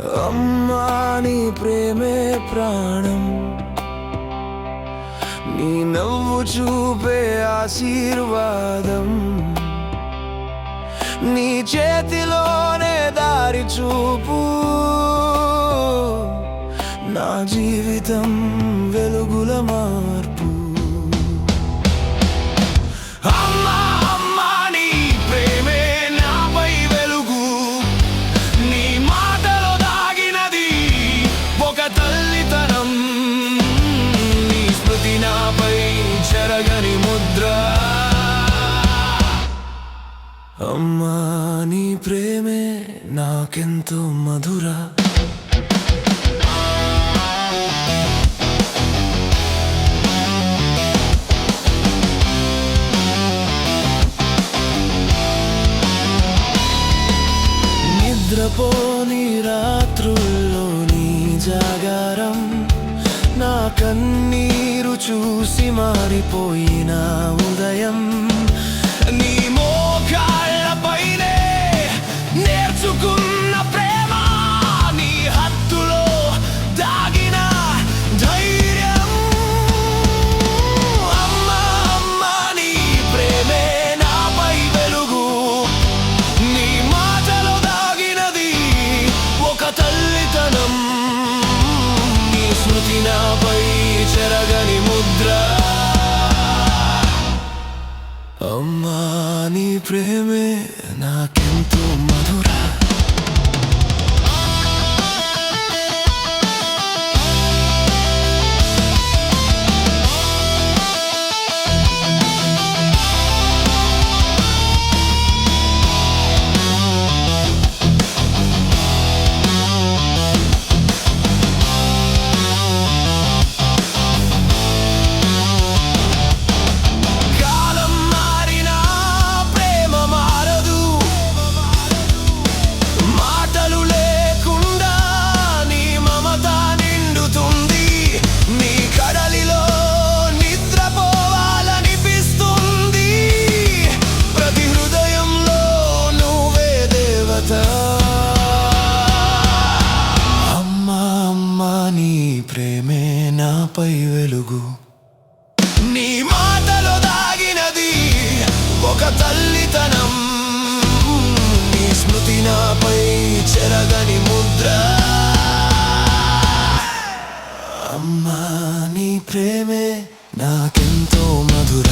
అమ్మా నీ ప్రేమే ప్రాణం, నీ నవ్వు చూపే ఆశీర్వాదం, నీ చేతిలోనే దారి చూపు, నా జీవితం వెలుగుల మార్పు. అమ్మా అమ్మా నీ ప్రేమే నాపై వెలుగు, నీ మాటలో దాగినది ఒక తల్లితనం, నీ స్మృతి నాపై చెరగని ముద్ర. అమ్మా నీ ప్రేమే నాకెంతో మధుర. నిద్రపోని రాత్రుల్లో నీ జాగారం, నా కన్నీరు చూసి మారిపోయిన ఉదయం, నీ మోకాళ్ళపైనే నేర్చుకున్న ప్రేమ, నీ హద్దులో దాగిన ధైర్యం. అమ్మా అమ్మా నీ ప్రేమే నాపై వెలుగు, నీ మాటలో దాగినది ఒక తల్లితనం, నీ స్మృతి నాపై చెరగని ముద్ర. అమ్మా నీ ప్రేమే నాకెంతో మధుర. ప్రేమే నాపై వెలుగు, నీ మాటలో దాగినది ఒక తల్లితనం, నీ స్మృతి నాపై చెరగని ముద్ర. అమ్మా నీ ప్రేమే నాకెంతో మధుర.